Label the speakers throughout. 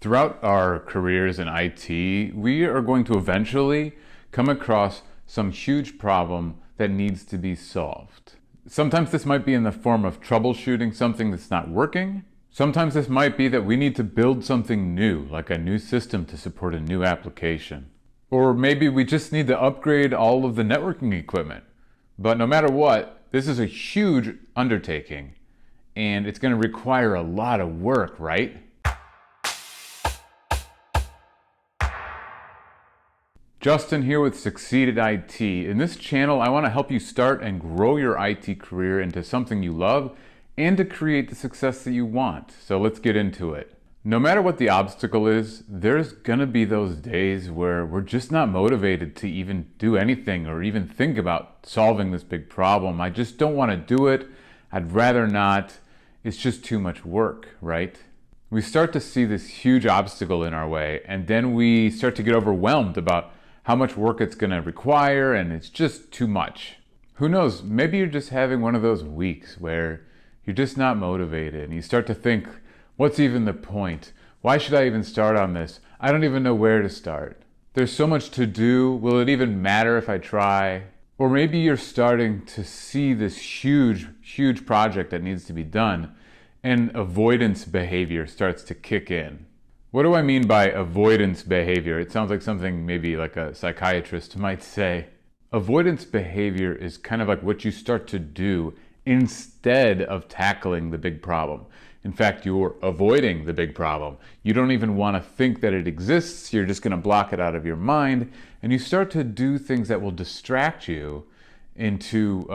Speaker 1: Throughout our careers in IT, we are going to eventually come across some huge problem that needs to be solved. Sometimes this might be in the form of troubleshooting something that's not working. Sometimes this might be that we need to build something new, like a new system to support a new application. Or maybe we just need to upgrade all of the networking equipment. But no matter what, this is a huge undertaking, and it's going to require a lot of work, right? Justin here with Succeeded IT. In this channel, I want to help you start and grow your IT career into something you love and to create the success that you want. So let's get into it. No matter what the obstacle is, there's gonna be those days where we're just not motivated to even do anything or even think about solving this big problem. I just don't want to do it. I'd rather not. It's just too much work, right? We start to see this huge obstacle in our way, and then we start to get overwhelmed about how much work it's going to require, and it's just too much. Who knows, maybe you're just having one of those weeks where you're just not motivated and you start to think, what's even the point? Why should I even start on this? I don't even know where to start. There's so much to do. Will it even matter if I try? Or maybe you're starting to see this huge project that needs to be done, and avoidance behavior starts to kick in. What do I mean by avoidance behavior? It sounds like something maybe like a psychiatrist might say. Avoidance behavior is kind of like what you start to do instead of tackling the big problem. In fact, you're avoiding the big problem. You don't even want to think that it exists. You're just going to block it out of your mind, and you start to do things that will distract you into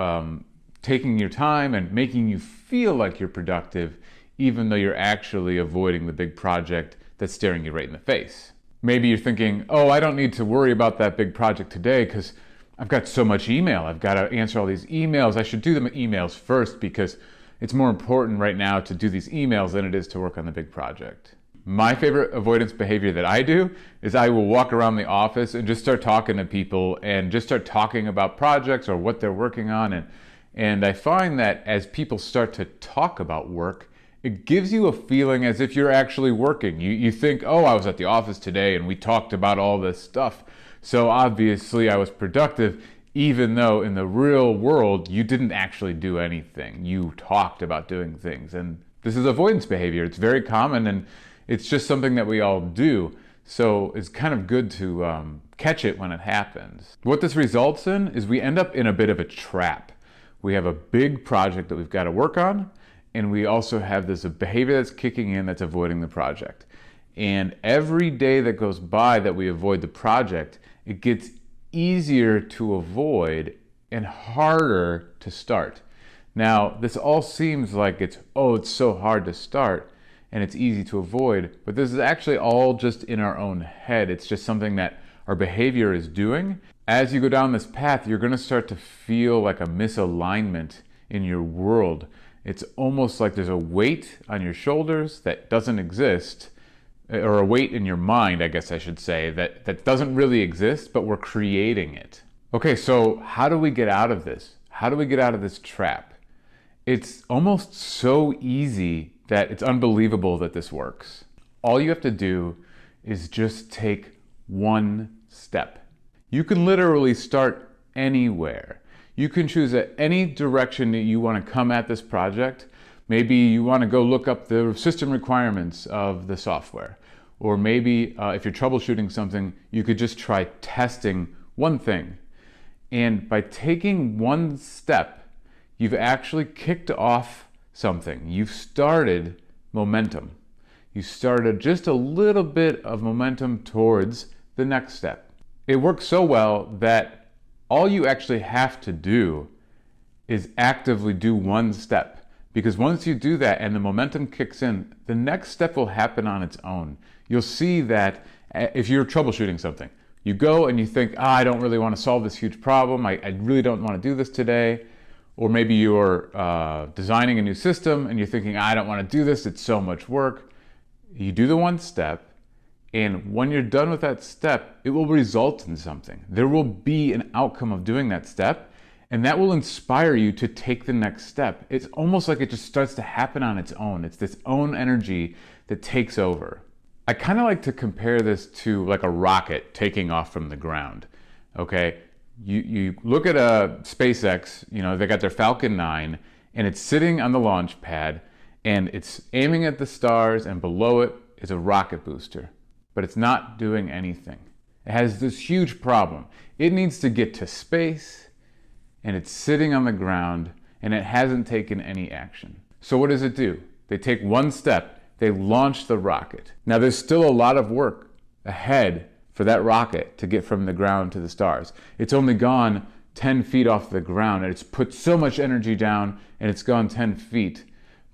Speaker 1: taking your time and making you feel like you're productive, even though you're actually avoiding the big project that's staring you right in the face. Maybe you're thinking, oh, I don't need to worry about that big project today because I've got so much email. I've got to answer all these emails. I should do the emails first because it's more important right now to do these emails than it is to work on the big project. My favorite avoidance behavior that I do is I will walk around the office and just start talking to people and just start talking about projects or what they're working on. And I find that as people start to talk about work, it gives you a feeling as if you're actually working. You think, oh, I was at the office today and we talked about all this stuff. So obviously I was productive, even though in the real world, you didn't actually do anything. You talked about doing things. And this is avoidance behavior. It's very common, and it's just something that we all do. So it's kind of good to catch it when it happens. What this results in is we end up in a bit of a trap. We have a big project that we've got to work on, and we also have this behavior that's kicking in that's avoiding the project. And every day that goes by that we avoid the project, it gets easier to avoid and harder to start. Now, this all seems like it's so hard to start and it's easy to avoid, but this is actually all just in our own head. It's just something that our behavior is doing. As you go down this path, you're going to start to feel like a misalignment in your world. It's almost like there's a weight on your shoulders that doesn't exist, or a weight in your mind, I guess I should say, that doesn't really exist, but we're creating it. Okay, so how do we get out of this? How do we get out of this trap? It's almost so easy that it's unbelievable that this works. All you have to do is just take one step. You can literally start anywhere. You can choose any direction that you want to come at this project. Maybe you want to go look up the system requirements of the software. Or maybe if you're troubleshooting something, you could just try testing one thing. And by taking one step, you've actually kicked off something. You've started momentum. You started just a little bit of momentum towards the next step. It works so well that all you actually have to do is actively do one step. Because once you do that and the momentum kicks in, the next step will happen on its own. You'll see that if you're troubleshooting something, you go and you think, I don't really want to solve this huge problem. I really don't want to do this today. Or maybe you're designing a new system and you're thinking, I don't want to do this. It's so much work. You do the one step. And when you're done with that step, it will result in something. There will be an outcome of doing that step, and that will inspire you to take the next step. It's almost like it just starts to happen on its own. It's this own energy that takes over. I kind of like to compare this to like a rocket taking off from the ground. Okay, you look at a SpaceX, they got their Falcon 9 and it's sitting on the launch pad and it's aiming at the stars, and below it is a rocket booster, but it's not doing anything. It has this huge problem. It needs to get to space and it's sitting on the ground and it hasn't taken any action. So what does it do? They take one step. They launch the rocket. Now there's still a lot of work ahead for that rocket to get from the ground to the stars. It's only gone 10 feet off the ground and it's put so much energy down and it's gone 10 feet.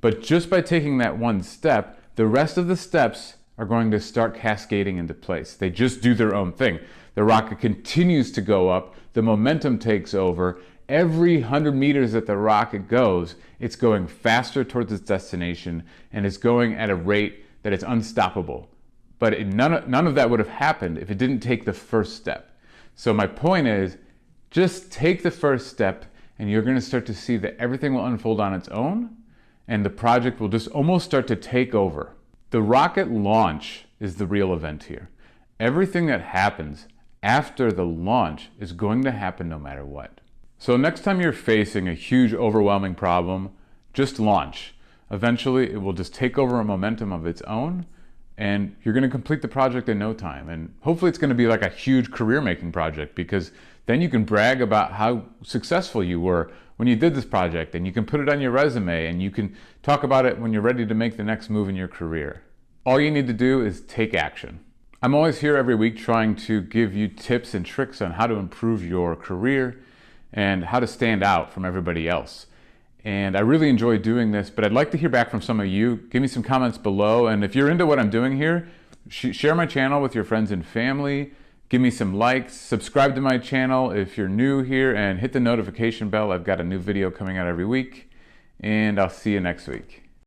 Speaker 1: But just by taking that one step, the rest of the steps are going to start cascading into place. They just do their own thing. The rocket continues to go up, the momentum takes over. Every 100 meters that the rocket goes, it's going faster towards its destination and it's going at a rate that is unstoppable. But none of that would have happened if it didn't take the first step. So my point is, just take the first step and you're going to start to see that everything will unfold on its own and the project will just almost start to take over. The rocket launch is the real event here. Everything that happens after the launch is going to happen no matter what. So next time you're facing a huge, overwhelming problem, just launch. Eventually, it will just take over a momentum of its own, and you're going to complete the project in no time. And hopefully it's going to be like a huge career-making project, because then you can brag about how successful you were when you did this project, and you can put it on your resume, and you can talk about it when you're ready to make the next move in your career. All you need to do is take action. I'm always here every week trying to give you tips and tricks on how to improve your career and how to stand out from everybody else. And I really enjoy doing this, but I'd like to hear back from some of you. Give me some comments below, and if you're into what I'm doing here, share my channel with your friends and family. Give me some likes, subscribe to my channel if you're new here, and hit the notification bell. I've got a new video coming out every week, and I'll see you next week.